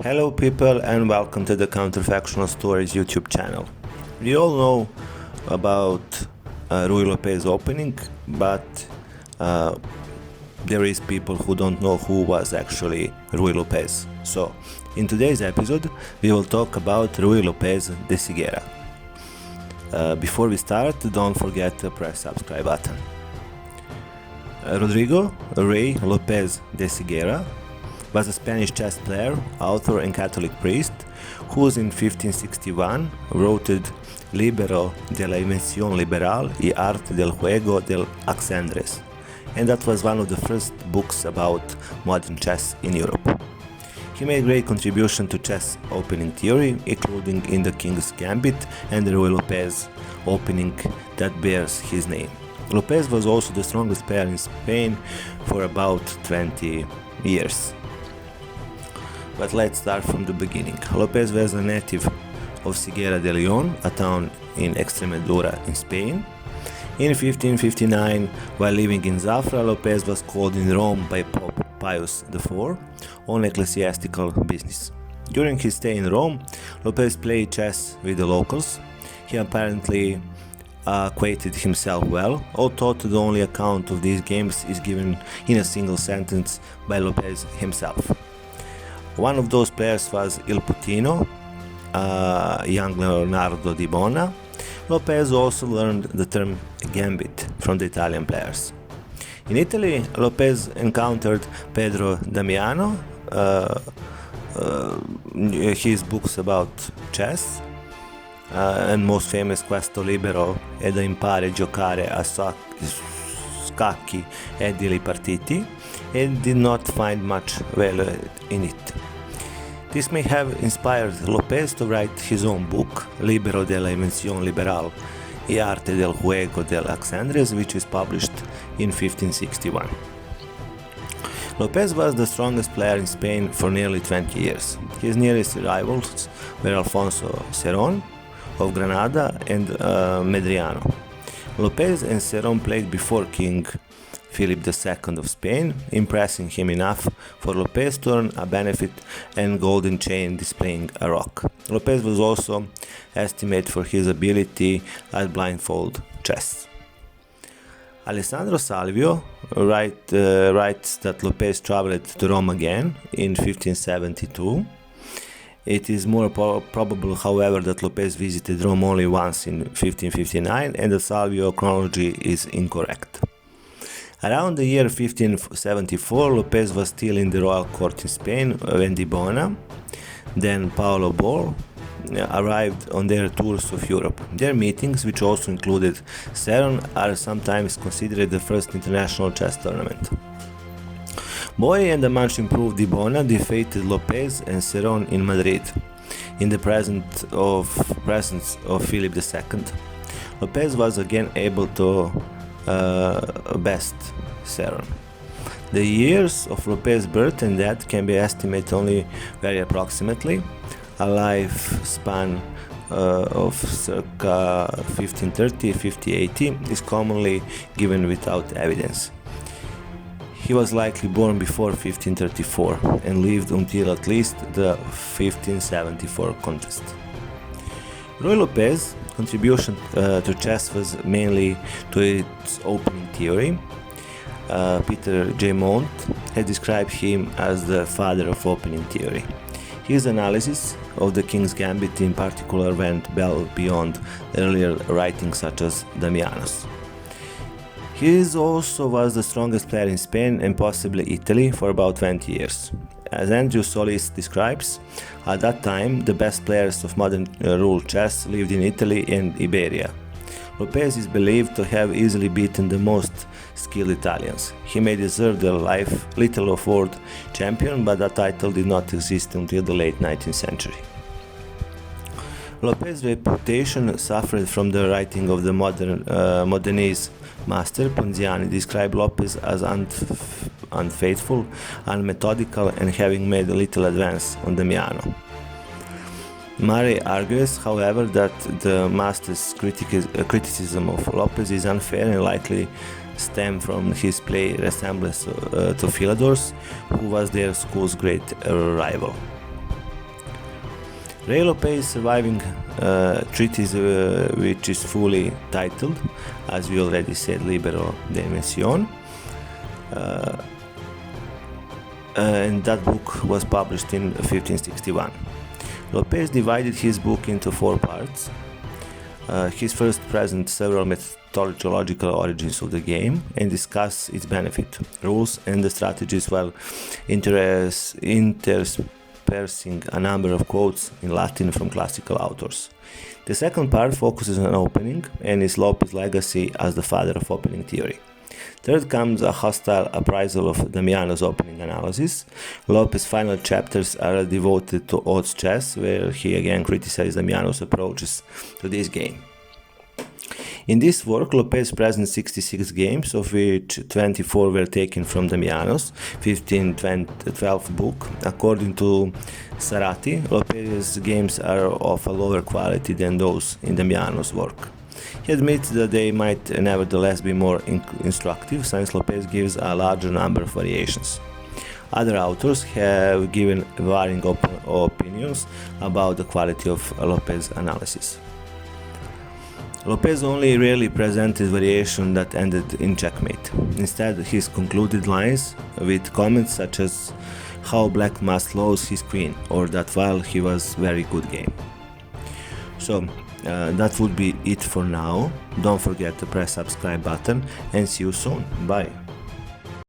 Hello people and welcome to the Counterfactual Stories YouTube channel. We all know about Ruy López opening, but there is people who don't know who was actually Ruy López. So in today's episode we will talk about Ruy López de Siguera. Before we start, don't forget to press subscribe button. Rodrigo Ruy López de Siguera was a Spanish chess player, author and Catholic priest who in 1561 wrote Libro de la invención liberal y arte del juego del ajedrez, and that was one of the first books about modern chess in Europe. He made great contribution to chess opening theory, including in the King's Gambit and the Ruy López opening that bears his name. López was also the strongest player in Spain for about 20 years. But let's start from the beginning. López was a native of Figueras de León, a town in Extremadura in Spain. In 1559, while living in Zafra, López was called in Rome by Pope Pius IV on ecclesiastical business. During his stay in Rome, López played chess with the locals. He apparently acquainted himself well, although the only account of these games is given in a single sentence by López himself. One of those players was Il Putino, young Leonardo di Bona. López also learned the term Gambit from the Italian players. In Italy, López encountered Pedro Damiano, his books about chess, and most famous Questo libero è da imparare a giocare a scacchi e delle partite, and did not find much value in it. This may have inspired López to write his own book, Libro de la invención liberal y arte del juego del ajedrez, which was published in 1561. López was the strongest player in Spain for nearly 20 years. His nearest rivals were Alfonso Cerón of Granada and Medriano. López and Cerón played before King Philip II of Spain, impressing him enough for López to earn a benefit and golden chain displaying a rock. López was also estimated for his ability at blindfold chess. Alessandro Salvio writes that López traveled to Rome again in 1572. It is more probable, however, that López visited Rome only once in 1559, and the Salvio chronology is incorrect. Around the year 1574, López was still in the royal court in Spain when Di Bona, then Paolo Bor, arrived on their tours of Europe. Their meetings, which also included Cerón, are sometimes considered the first international chess tournament. Boy and the much improved Di Bona defeated López and Cerón in Madrid, in the presence of Philip II. López was again able to best Cerón. The years of López's birth and death can be estimated only very approximately. A lifespan of circa 1530-1580 is commonly given without evidence. He was likely born before 1534 and lived until at least the 1574 contest. Ruy López's contribution to chess was mainly to its opening theory. Peter J. Mont has described him as the father of opening theory. His analysis of the King's Gambit in particular went well beyond earlier writings such as Damiano's. He also was the strongest player in Spain and possibly Italy for about 20 years. As Andrew Solis describes, at that time the best players of modern rule chess lived in Italy and Iberia. López is believed to have easily beaten the most skilled Italians. He may deserve the Little of World champion, but that title did not exist until the late 19th century. López's reputation suffered from the writing of the modernist master Ponziani described López as unfaithful, unmethodical, and having made a little advance on Damiano. Murray argues, however, that the master's criticism of López is unfair and likely stem from his play resemblance to Philidor's, who was their school's great rival. Ruy López surviving treatise, which is fully titled, as we already said, Libero de Invención. And that book was published in 1561. López divided his book into 4 parts. His first presents several methodological origins of the game and discuss its benefit, rules, and the strategies, while interspersing a number of quotes in Latin from classical authors. The second part focuses on opening and is López's legacy as the father of opening theory. Third comes a hostile appraisal of Damiano's opening analysis. López's final chapters are devoted to odds chess, where he again criticized Damiano's approaches to this game. In this work, López presents 66 games, of which 24 were taken from Damiano's 1512 book. According to Sarati, López's games are of a lower quality than those in Damiano's work. He admits that they might nevertheless be more instructive, since López gives a larger number of variations. Other authors have given varying opinions about the quality of López's analysis. López only rarely presented variation that ended in checkmate. Instead, his concluded lines with comments such as how black must lose his queen, or that while he was very good game. So, that would be it for now. Don't forget to press subscribe button and see you soon. Bye.